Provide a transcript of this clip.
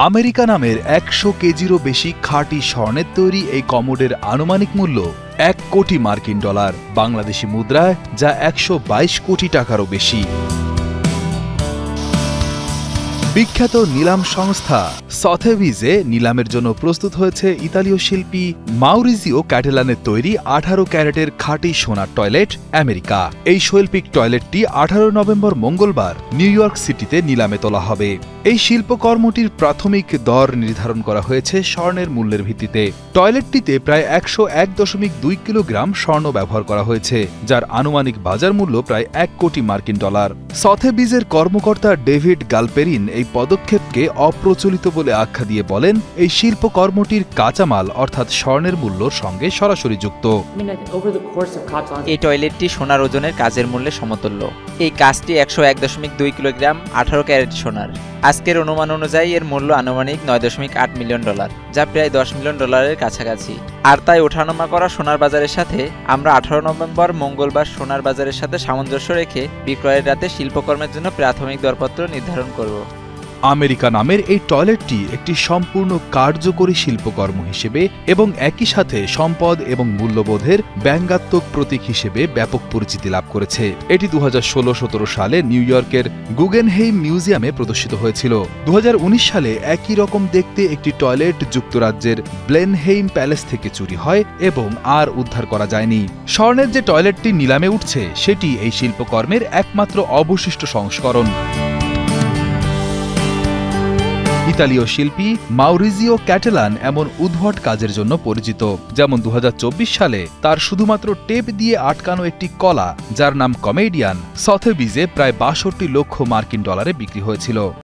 America নামের ১০০ কেজিরও বেশি খাঁটি স্বর্ণের তৈরি এই কমোডের আনুমানিক মূল্য ১ কোটি মার্কিন ডলার, বাংলাদেশি মুদ্রায় যা ১২২ কোটি টাকারও বেশি। বিখ্যাত নিলাম সংস্থা সথেভিজে নিলামের জন্য প্রস্তুত হয়েছে ইতালীয় শিল্পী মাউরিজিও ক্যাটেলানের তৈরি ১৮ ক্যারেটের খাঁটি সোনার টয়লেট আমেরিকা। এই শৈল্পিক টয়লেটটি ১৮ নভেম্বর মঙ্গলবার নিউ ইয়র্ক সিটিতে নিলামে তোলা হবে। এই শিল্পকর্মটির প্রাথমিক দর নির্ধারণ করা হয়েছে স্বর্ণের মূল্যের ভিত্তিতে। টয়লেটটিতে প্রায় ১০১.২ কিলোগ্রাম স্বর্ণ ব্যবহার করা হয়েছে, যার আনুমানিক বাজার মূল্য প্রায় ১ কোটি মার্কিন ডলার। সথেভিজের কর্মকর্তা ডেভিড গালপেরিন এই পদক্ষেপকে অপ্রচলিত বলে আখ্যা দিয়ে বলেন, এই শিল্পকর্মটির কাঁচামাল অর্থাৎ স্বর্ণের মূল্যর সঙ্গে সরাসরি যুক্ত। এই টয়লেটটি সোনার ওজনের কাজের মূল্যের সমতুল্য। এই কাজটি ১০১.২ কিলোগ্রাম ১৮ ক্যারেট সোনার। আজকের অনুমান অনুযায়ী এর মূল্য আনুমানিক ৯.৮ মিলিয়ন ডলার, যা প্রায় ১০ মিলিয়ন ডলারের কাছাকাছি। আর তাই ওঠানামা করা সোনার বাজারের সাথে আমরা ১৮ নভেম্বর মঙ্গলবার সোনার বাজারের সাথে সামঞ্জস্য রেখে বিক্রয়ের রাতে শিল্পকর্মের জন্য প্রাথমিক দরপত্র নির্ধারণ করব। আমেরিকা নামের এই টয়লেটটি একটি সম্পূর্ণ কার্যকরী শিল্পকর্ম হিসেবে এবং একই সাথে সম্পদ এবং মূল্যবোধের ব্যঙ্গাত্মক প্রতীক হিসেবে ব্যাপক পরিচিতি লাভ করেছে। এটি ২০১৬-১৭ সালে নিউ ইয়র্কের গুগেনহেইম মিউজিয়ামে প্রদর্শিত হয়েছিল। ২০১৯ সালে একই রকম দেখতে একটি টয়লেট যুক্তরাজ্যের ব্লেনহেইম প্যালেস থেকে চুরি হয় এবং আর উদ্ধার করা যায়নি। স্বর্ণের যে টয়লেটটি নিলামে উঠছে সেটি এই শিল্পকর্মের একমাত্র অবশিষ্ট সংস্করণ। ইতালীয় শিল্পী মাউরিজিও ক্যাটেলান এমন উদ্ভট কাজের জন্য পরিচিত, যেমন ২০২৪ সালে তার শুধুমাত্র টেপ দিয়ে আটকানো একটি কলা, যার নাম কমেডিয়ান, সথেভিজে প্রায় ৬২ লক্ষ মার্কিন ডলারে বিক্রি হয়েছিল।